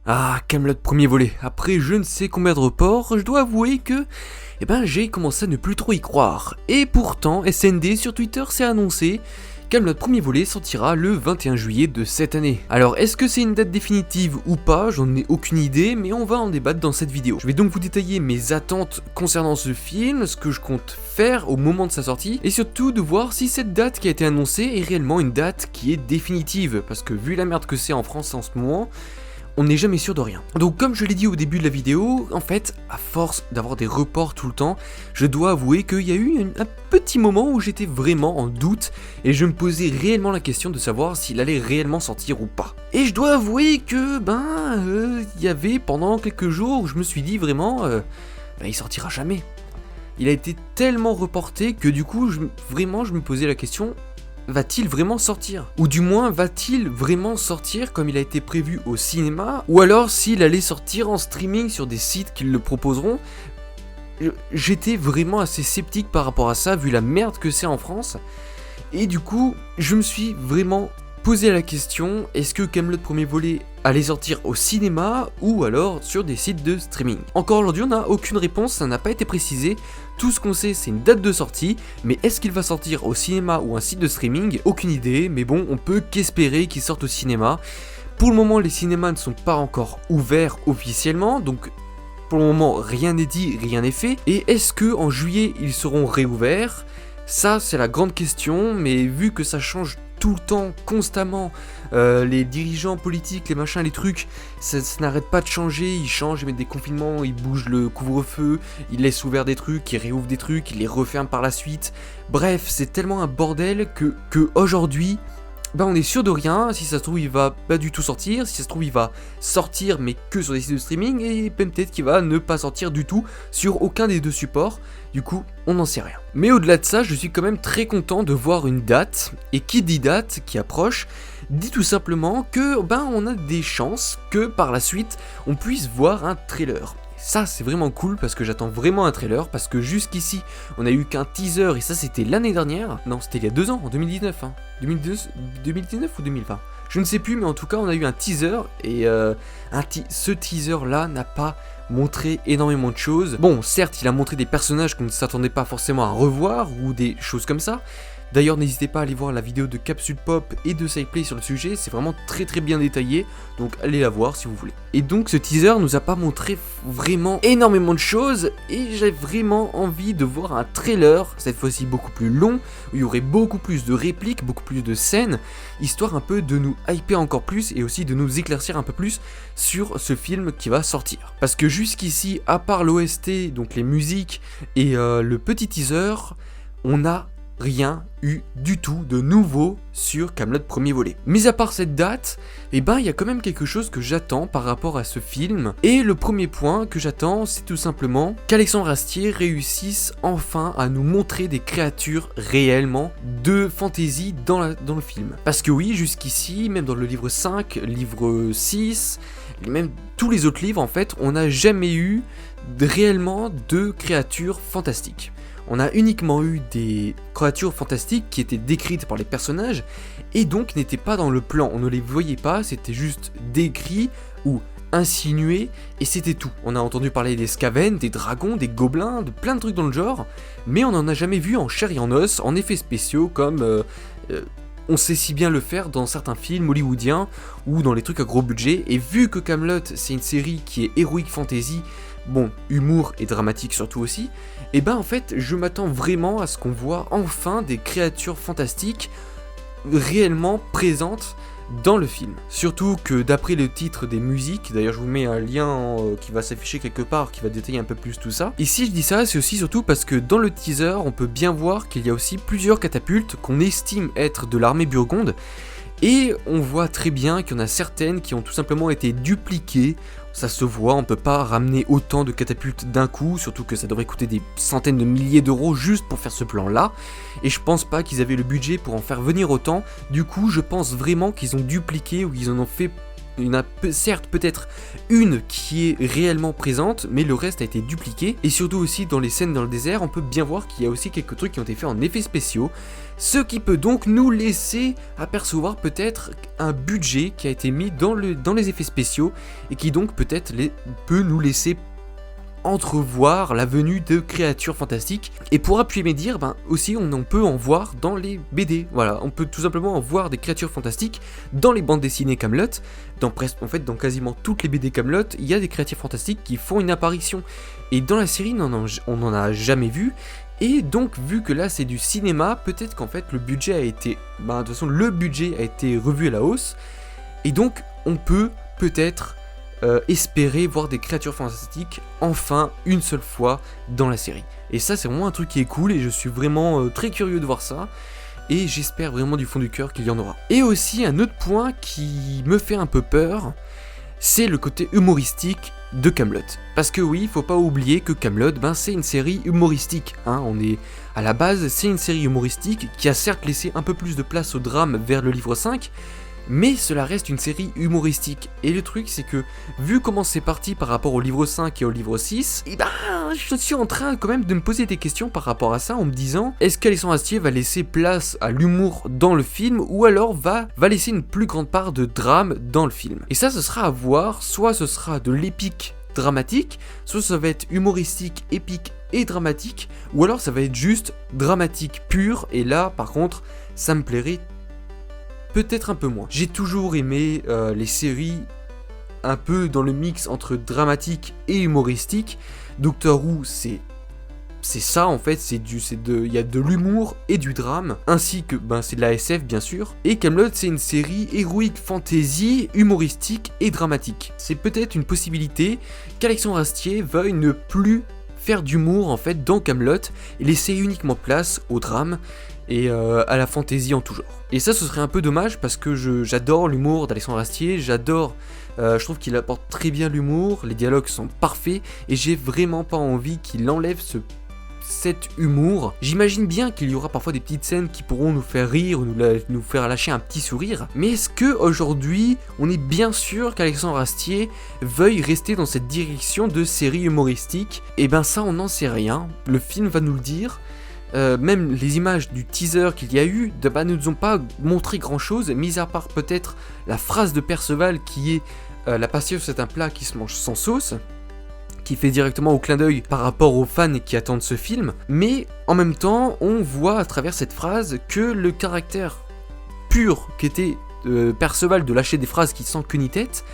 Ah, Kaamelott premier volet. Après je ne sais combien de reports, je dois avouer que j'ai commencé à ne plus trop y croire. Et pourtant, SND sur Twitter s'est annoncé Kaamelott premier volet sortira le 21 juillet de cette année. Alors est-ce que c'est une date définitive ou pas? J'en ai aucune idée, mais on va en débattre dans cette vidéo. Je vais donc vous détailler mes attentes concernant ce film, ce que je compte faire au moment de sa sortie, et surtout de voir si cette date qui a été annoncée est réellement une date qui est définitive, parce que vu la merde que c'est en France en ce moment, on n'est jamais sûr de rien. Donc comme je l'ai dit au début de la vidéo, en fait, à force d'avoir des reports tout le temps, je dois avouer qu'il y a eu un petit moment où j'étais vraiment en doute et je me posais réellement la question de savoir s'il allait réellement sortir ou pas. Et je dois avouer que, il y avait pendant quelques jours où je me suis dit vraiment, il sortira jamais. Il a été tellement reporté que du coup, je me posais la question, va-t-il vraiment sortir? Ou du moins, va-t-il vraiment sortir comme il a été prévu au cinéma? Ou alors s'il allait sortir en streaming sur des sites qui le proposeront? J'étais vraiment assez sceptique par rapport à ça, vu la merde que c'est en France. Et du coup, je me suis vraiment posé la question, est-ce que Kaamelott premier volet allait sortir au cinéma ou alors sur des sites de streaming? Encore aujourd'hui, on n'a aucune réponse, ça n'a pas été précisé. Tout ce qu'on sait, c'est une date de sortie, mais est-ce qu'il va sortir au cinéma ou un site de streaming? Aucune idée, mais bon, on peut qu'espérer qu'il sorte au cinéma. Pour le moment, les cinémas ne sont pas encore ouverts officiellement, donc pour le moment, rien n'est dit, rien n'est fait. Et est-ce que en juillet, ils seront réouverts? Ça, c'est la grande question, mais vu que ça change tout le temps, constamment, les dirigeants politiques, les machins, les trucs, ça n'arrête pas de changer, ils changent, ils mettent des confinements, ils bougent le couvre-feu, ils laissent ouvert des trucs, ils réouvrent des trucs, ils les referment par la suite. Bref, c'est tellement un bordel que aujourd'hui, on est sûr de rien. Si ça se trouve il va pas du tout sortir, si ça se trouve il va sortir mais que sur des sites de streaming, et peut-être qu'il va ne pas sortir du tout sur aucun des deux supports. Du coup, on n'en sait rien. Mais au-delà de ça, je suis quand même très content de voir une date, et qui dit date, qui approche, dit tout simplement que on a des chances que par la suite, on puisse voir un trailer. Ça c'est vraiment cool parce que j'attends vraiment un trailer, parce que jusqu'ici on a eu qu'un teaser, et ça c'était l'année dernière, non c'était il y a 2 ans, en 2019, 2019 ou 2020, je ne sais plus, mais en tout cas on a eu un teaser, et ce teaser là n'a pas montré énormément de choses. Bon, certes il a montré des personnages qu'on ne s'attendait pas forcément à revoir, ou des choses comme ça. D'ailleurs, n'hésitez pas à aller voir la vidéo de Capsule Pop et de SciPlay sur le sujet, c'est vraiment très très bien détaillé, donc allez la voir si vous voulez. Et donc ce teaser nous a pas montré vraiment énormément de choses, et j'ai vraiment envie de voir un trailer, cette fois-ci beaucoup plus long, où il y aurait beaucoup plus de répliques, beaucoup plus de scènes, histoire un peu de nous hyper encore plus, et aussi de nous éclaircir un peu plus sur ce film qui va sortir. Parce que jusqu'ici, à part l'OST, donc les musiques, et le petit teaser, on a rien eu du tout de nouveau sur Kaamelott premier volet. Mis à part cette date, il y a quand même quelque chose que j'attends par rapport à ce film. Et le premier point que j'attends, c'est tout simplement qu'Alexandre Astier réussisse enfin à nous montrer des créatures réellement de fantasy dans le film. Parce que oui, jusqu'ici, même dans le livre 5, livre 6, même tous les autres livres en fait, on n'a jamais eu réellement de créatures fantastiques. On a uniquement eu des créatures fantastiques qui étaient décrites par les personnages et donc n'étaient pas dans le plan, on ne les voyait pas, c'était juste décrit ou insinué et c'était tout. On a entendu parler des Skaven, des dragons, des gobelins, de plein de trucs dans le genre, mais on n'en a jamais vu en chair et en os, en effets spéciaux comme on sait si bien le faire dans certains films hollywoodiens ou dans les trucs à gros budget. Et vu que Kaamelott c'est une série qui est heroic fantasy, bon, humour et dramatique surtout aussi, et en fait je m'attends vraiment à ce qu'on voit enfin des créatures fantastiques réellement présentes dans le film. Surtout que d'après le titre des musiques, d'ailleurs je vous mets un lien qui va s'afficher quelque part, qui va détailler un peu plus tout ça. Et si je dis ça, c'est aussi surtout parce que dans le teaser, on peut bien voir qu'il y a aussi plusieurs catapultes qu'on estime être de l'armée burgonde. Et on voit très bien qu'il y en a certaines qui ont tout simplement été dupliquées. Ça se voit, on peut pas ramener autant de catapultes d'un coup, surtout que ça devrait coûter des centaines de milliers d'euros juste pour faire ce plan là, et je pense pas qu'ils avaient le budget pour en faire venir autant. Du coup je pense vraiment qu'ils ont dupliqué ou qu'ils en ont fait il y en a certes peut-être une qui est réellement présente, mais le reste a été dupliqué. Et surtout aussi dans les scènes dans le désert, on peut bien voir qu'il y a aussi quelques trucs qui ont été faits en effets spéciaux. Ce qui peut donc nous laisser apercevoir peut-être un budget qui a été mis dans les effets spéciaux et qui donc peut-être peut nous laisser entrevoir la venue de créatures fantastiques. Et pour appuyer mes dires, aussi on peut en voir dans les BD. Voilà, on peut tout simplement en voir des créatures fantastiques dans les bandes dessinées Kaamelott. Dans quasiment toutes les BD Kaamelott, il y a des créatures fantastiques qui font une apparition. Et dans la série, on n'en a jamais vu. Et donc, vu que là c'est du cinéma, peut-être qu'en fait le budget a été... de toute façon, le budget a été revu à la hausse. Et donc, on peut peut-être espérer voir des créatures fantastiques enfin une seule fois dans la série. Et ça, c'est vraiment un truc qui est cool et je suis vraiment très curieux de voir ça. Et j'espère vraiment du fond du cœur qu'il y en aura. Et aussi, un autre point qui me fait un peu peur, c'est le côté humoristique de Kaamelott. Parce que oui, faut pas oublier que Kaamelott, c'est une série humoristique. On est à la base, c'est une série humoristique qui a certes laissé un peu plus de place au drame vers le livre 5, mais cela reste une série humoristique. Et le truc, c'est que, vu comment c'est parti par rapport au livre 5 et au livre 6, je suis en train quand même de me poser des questions par rapport à ça, en me disant, est-ce qu'Alexandre Astier va laisser place à l'humour dans le film, ou alors va laisser une plus grande part de drame dans le film. Et ça, ce sera à voir, soit ce sera de l'épique dramatique, soit ça va être humoristique, épique et dramatique, ou alors ça va être juste dramatique pur, et là, par contre, ça me plairait peut-être un peu moins. J'ai toujours aimé les séries un peu dans le mix entre dramatique et humoristique. Doctor Who, c'est ça en fait, il y a de l'humour et du drame, ainsi que c'est de la SF bien sûr. Et Kaamelott, c'est une série héroïque fantasy, humoristique et dramatique. C'est peut-être une possibilité qu'Alexandre Astier veuille ne plus faire d'humour en fait dans Kaamelott et laisser uniquement place au drame et à la fantaisie en tout genre. Et ça, ce serait un peu dommage parce que j'adore l'humour d'Alexandre Astier, je trouve qu'il apporte très bien l'humour, les dialogues sont parfaits et j'ai vraiment pas envie qu'il enlève cet humour. J'imagine bien qu'il y aura parfois des petites scènes qui pourront nous faire rire ou nous faire lâcher un petit sourire, mais est-ce que aujourd'hui on est bien sûr qu'Alexandre Astier veuille rester dans cette direction de série humoristique? Et ça, on n'en sait rien, le film va nous le dire. Même les images du teaser qu'il y a eu ne nous ont pas montré grand chose, mis à part peut-être la phrase de Perceval qui est la patience c'est un plat qui se mange sans sauce, qui fait directement au clin d'œil par rapport aux fans qui attendent ce film. Mais en même temps, on voit à travers cette phrase que le caractère pur qu'était Perceval de lâcher des phrases qui sans queue ni tête,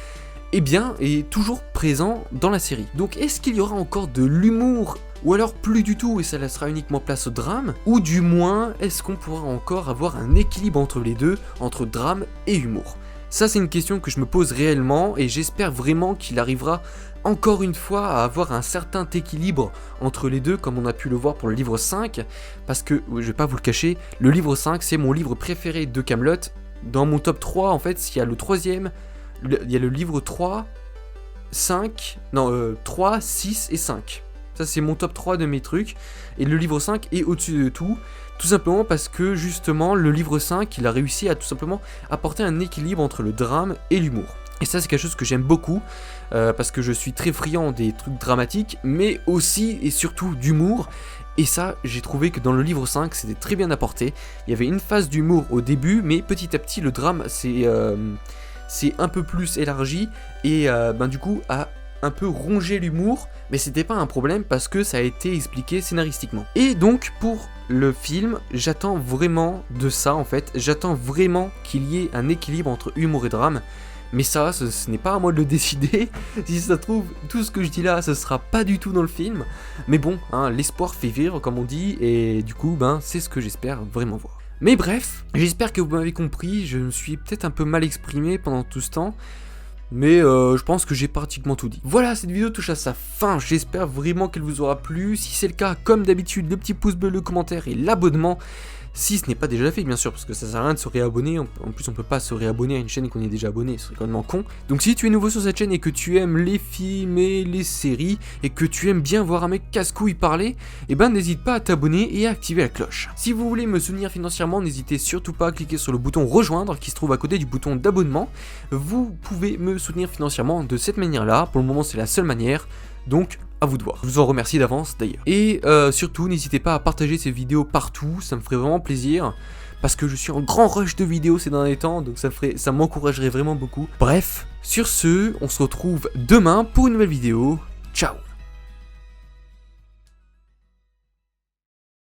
est toujours présent dans la série. Donc est-ce qu'il y aura encore de l'humour, ou alors plus du tout et ça laissera uniquement place au drame, ou du moins est-ce qu'on pourra encore avoir un équilibre entre les deux, entre drame et humour? Ça, c'est une question que je me pose réellement et j'espère vraiment qu'il arrivera encore une fois à avoir un certain équilibre entre les deux, comme on a pu le voir pour le livre 5, parce que, je vais pas vous le cacher, le livre 5 c'est mon livre préféré de Kaamelott. Dans mon top 3 en fait, il y a le troisième, il y a le livre 3, 3, 6 et 5. Ça, c'est mon top 3 de mes trucs. Et le livre 5 est au-dessus de tout. Tout simplement parce que, justement, le livre 5, il a réussi à tout simplement apporter un équilibre entre le drame et l'humour. Et ça, c'est quelque chose que j'aime beaucoup. Parce que je suis très friand des trucs dramatiques, mais aussi et surtout d'humour. Et ça, j'ai trouvé que dans le livre 5, c'était très bien apporté. Il y avait une phase d'humour au début, mais petit à petit, le drame, c'est un peu plus élargi. Et du coup, a un peu rongé l'humour, mais c'était pas un problème parce que ça a été expliqué scénaristiquement. Et donc pour le film, j'attends vraiment de ça en fait, j'attends vraiment qu'il y ait un équilibre entre humour et drame, mais ça, ce n'est pas à moi de le décider. Si ça se trouve, tout ce que je dis là, ce sera pas du tout dans le film, mais bon, l'espoir fait vivre comme on dit, et du coup, c'est ce que j'espère vraiment voir. Mais bref, j'espère que vous m'avez compris, je me suis peut-être un peu mal exprimé pendant tout ce temps, mais je pense que j'ai pratiquement tout dit. Voilà, cette vidéo touche à sa fin, j'espère vraiment qu'elle vous aura plu. Si c'est le cas, comme d'habitude, le petit pouce bleu, le commentaire et l'abonnement, si ce n'est pas déjà fait bien sûr, parce que ça sert à rien de se réabonner, en plus on peut pas se réabonner à une chaîne qu'on est déjà abonné, ce serait complètement con. Donc si tu es nouveau sur cette chaîne et que tu aimes les films et les séries, et que tu aimes bien voir un mec casse-couille parler, et ben n'hésite pas à t'abonner et à activer la cloche. Si vous voulez me soutenir financièrement, n'hésitez surtout pas à cliquer sur le bouton rejoindre qui se trouve à côté du bouton d'abonnement. Vous pouvez me soutenir financièrement de cette manière-là, pour le moment c'est la seule manière, donc à vous de voir. Je vous en remercie d'avance d'ailleurs. Et surtout, n'hésitez pas à partager ces vidéos partout, ça me ferait vraiment plaisir. Parce que je suis en grand rush de vidéos ces derniers temps, donc ça m'encouragerait vraiment beaucoup. Bref, sur ce, on se retrouve demain pour une nouvelle vidéo. Ciao!